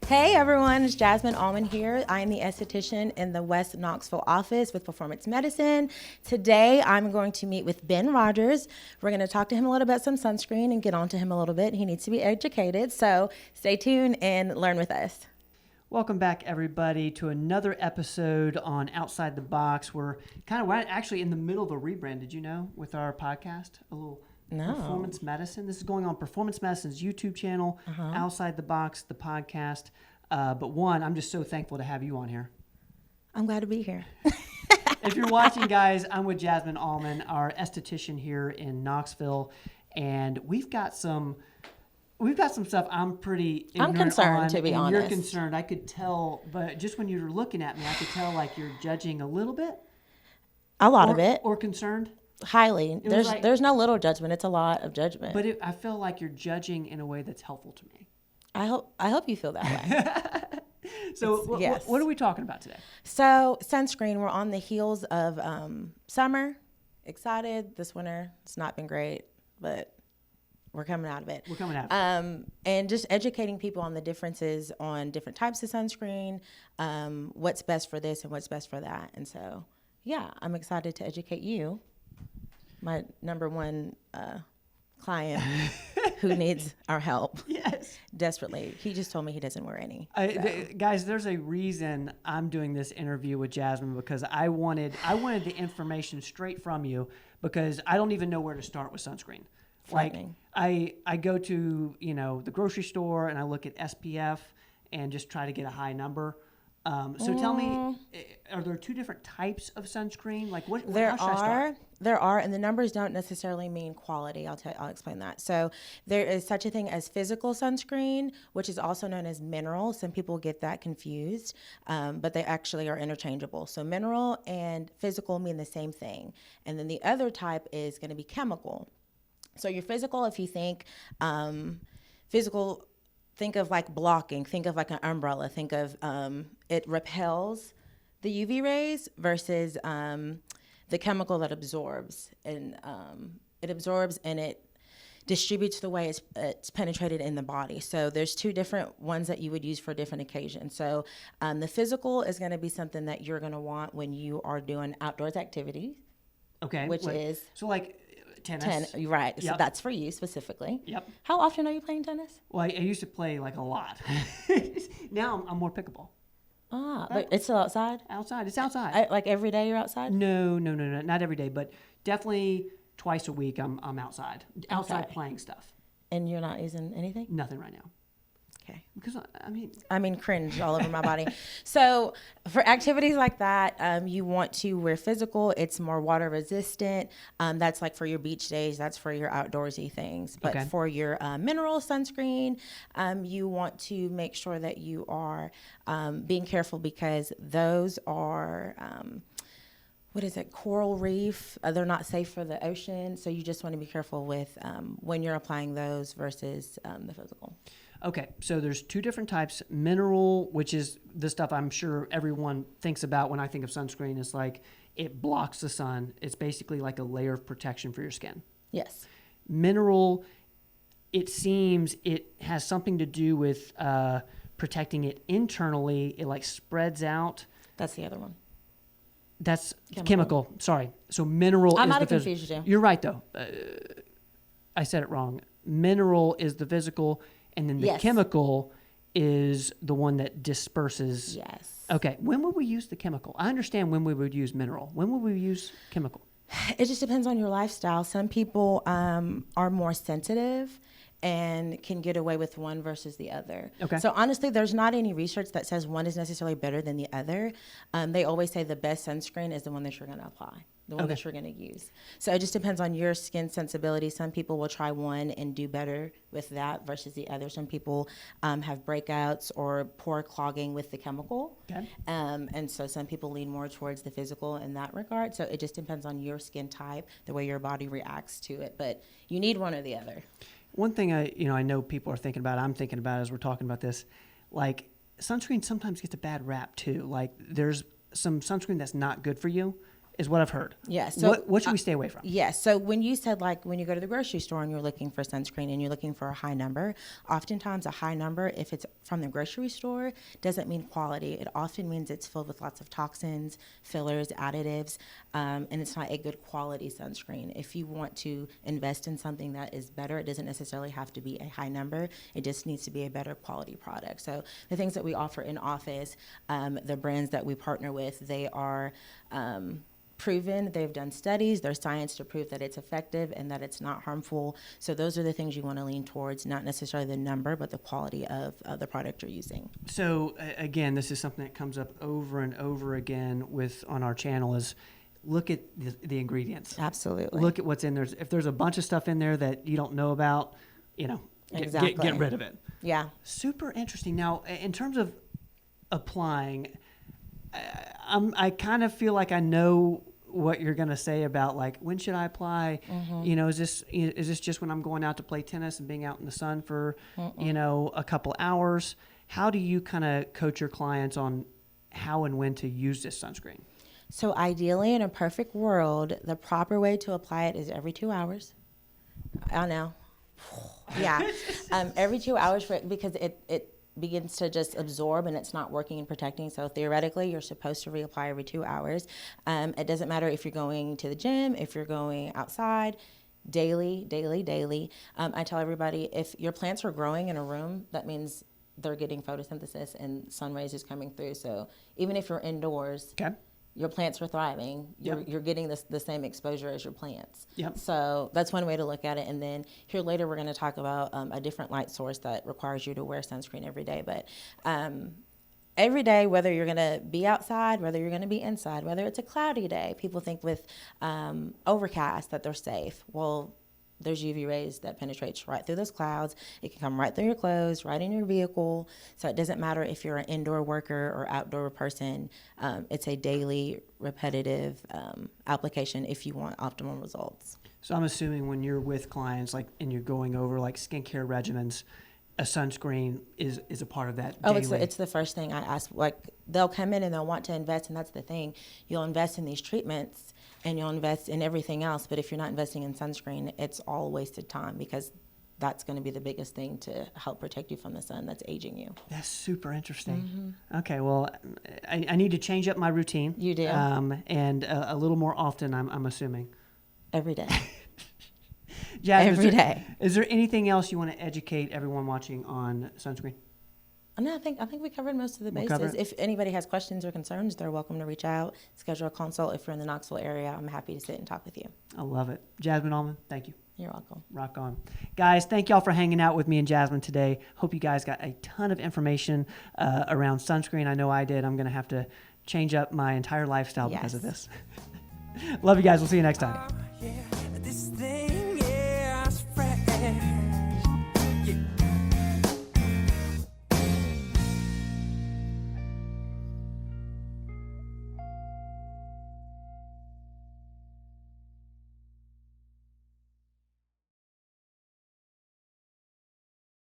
Hey everyone, it's Jasmine Allmon here. I am the esthetician in the West Knoxville office with Performance Medicine. Today I'm going to meet with Ben Rogers. We're going to talk to him a little about some sunscreen and get on to him a little bit. He needs to be educated, so stay tuned and learn with us. Welcome back, everybody, to another episode on Outside the Box. We're actually in the middle of a rebrand, did you know, with our podcast? A little Performance Medicine. This is going on Performance Medicine's YouTube channel, Outside the Box, the podcast. But one, I'm just so thankful to have you on here. I'm glad to be here. If you're watching, guys, I'm with Jasmine Allmon, our esthetician here in Knoxville, and we've got some stuff I'm pretty ignorant concerned, on, to be and honest. You're concerned. I could tell, but just when you were looking at me, I could tell like you're judging a little bit. A lot of it. Or concerned. Highly. There's no little judgment. It's a lot of judgment. But I feel like you're judging in a way that's helpful to me. I hope you feel that way. So yes. What are we talking about today? So sunscreen, we're on the heels of summer. Excited. This winter, it's not been great, but we're coming out of it. And just educating people on the differences on different types of sunscreen, what's best for this and what's best for that. And so, yeah, I'm excited to educate you, my number one client who needs our help. Yes. Desperately. He just told me he doesn't wear any. Guys, there's a reason I'm doing this interview with Jasmine, because I wanted the information straight from you, because I don't even know where to start with sunscreen. Like I go to, the grocery store and I look at SPF and just try to get a high number. So tell me, are there two different types of sunscreen? Like how should I start? There are, and the numbers don't necessarily mean quality. I'll explain that. So there is such a thing as physical sunscreen, which is also known as mineral. Some people get that confused, but they actually are interchangeable. So mineral and physical mean the same thing. And then the other type is going to be chemical. So your physical, if you think physical, think of like blocking, think of like an umbrella, think of it repels the UV rays versus the chemical that absorbs. And it absorbs and it distributes the way it's penetrated in the body. So there's two different ones that you would use for different occasions. So the physical is going to be something that you're going to want when you are doing outdoors activities. Okay. Which is... So like... Tennis. Right. Yep. So that's for you specifically. Yep. How often are you playing tennis? Well, I used to play like a lot. Now I'm more pickable. But it's still outside? Outside. It's outside. Like every day you're outside? No. Not every day, but definitely twice a week I'm outside. Outside playing stuff. And you're not using anything? Nothing right now. Okay. Because I mean, cringe all over my body. So for activities like that, you want to wear physical. It's more water resistant. That's like for your beach days. That's for your outdoorsy things. But for your mineral sunscreen, you want to make sure that you are being careful, because those are... coral reef. They're not safe for the ocean. So you just want to be careful with when you're applying those versus the physical. Okay, so there's two different types. Mineral, which is the stuff I'm sure everyone thinks about when I think of sunscreen, is like it blocks the sun. It's basically like a layer of protection for your skin. Yes. Mineral, it seems it has something to do with protecting it internally. It like spreads out. That's the other one. That's chemical. Sorry. So mineral I'm is not the confused physical. you. You're right, though. I said it wrong. Mineral is the physical, and then the chemical is the one that disperses. Yes. Okay. When would we use the chemical? I understand when we would use mineral. When would we use chemical? It just depends on your lifestyle. Some people are more sensitive and can get away with one versus the other. Okay. So honestly, there's not any research that says one is necessarily better than the other. They always say the best sunscreen is the one that you're going to apply, the one that you're going to use. So it just depends on your skin sensibility. Some people will try one and do better with that versus the other. Some people have breakouts or pore clogging with the chemical. Okay. And so some people lean more towards the physical in that regard. So it just depends on your skin type, the way your body reacts to it. But you need one or the other. One thing I know people are thinking about, I'm thinking about as we're talking about this, like sunscreen sometimes gets a bad rap too. Like there's some sunscreen that's not good for you. is what I've heard. Yeah. So what should we stay away from? Yes. So when you said, like, when you go to the grocery store and you're looking for sunscreen and you're looking for a high number, oftentimes a high number, if it's from the grocery store, doesn't mean quality. It often means it's filled with lots of toxins, fillers, additives, and it's not a good quality sunscreen. If you want to invest in something that is better, it doesn't necessarily have to be a high number. It just needs to be a better quality product. So the things that we offer in office, the brands that we partner with, they are proven. They've done studies. There's science to prove that it's effective and that it's not harmful. So those are the things you want to lean towards, not necessarily the number, but the quality of the product you're using. So again, this is something that comes up over and over again on our channel is look at the ingredients. Absolutely. Look at what's in there. If there's a bunch of stuff in there that you don't know about, Exactly. get rid of it. Yeah. Super interesting. Now, in terms of applying, I kind of feel like I know what you're going to say about, like, when should I apply? Mm-hmm. Is this just when I'm going out to play tennis and being out in the sun for, a couple hours? How do you kind of coach your clients on how and when to use this sunscreen? So ideally, in a perfect world, the proper way to apply it is every 2 hours. I know. Yeah. Every 2 hours because it begins to just absorb and it's not working and protecting. So theoretically, you're supposed to reapply every 2 hours. It doesn't matter if you're going to the gym, if you're going outside, daily. I tell everybody, if your plants are growing in a room, that means they're getting photosynthesis and sun rays is coming through. So even if you're indoors, okay, your plants are thriving. Yep. You're getting the same exposure as your plants. Yep. So that's one way to look at it. And then here later we're going to talk about a different light source that requires you to wear sunscreen every day. But every day, whether you're going to be outside, whether you're going to be inside, whether it's a cloudy day, people think with overcast that they're safe. Well, there's UV rays that penetrates right through those clouds. It can come right through your clothes, right in your vehicle. So it doesn't matter if you're an indoor worker or outdoor person. It's a daily, repetitive application if you want optimal results. So I'm assuming when you're with clients, like, and you're going over like skincare regimens, a sunscreen is a part of that daily. It's the first thing I ask. Like, they'll come in and they'll want to invest, and that's the thing. You'll invest in these treatments and you'll invest in everything else, but if you're not investing in sunscreen, it's all wasted time because that's going to be the biggest thing to help protect you from the sun that's aging you. That's super interesting. Mm-hmm. Okay, well, I need to change up my routine. You do. And a little more often, I'm assuming. Every day. Jasmine, every day. Is there anything else you want to educate everyone watching on sunscreen? No, I think we covered most of the bases. If anybody has questions or concerns, they're welcome to reach out, schedule a consult. If you're in the Knoxville area, I'm happy to sit and talk with you. I love it. Jasmine Allmon, thank you. You're welcome. Rock on. Guys, thank y'all for hanging out with me and Jasmine today. Hope you guys got a ton of information around sunscreen. I know I did. I'm going to have to change up my entire lifestyle because of this. Love you guys. We'll see you next time.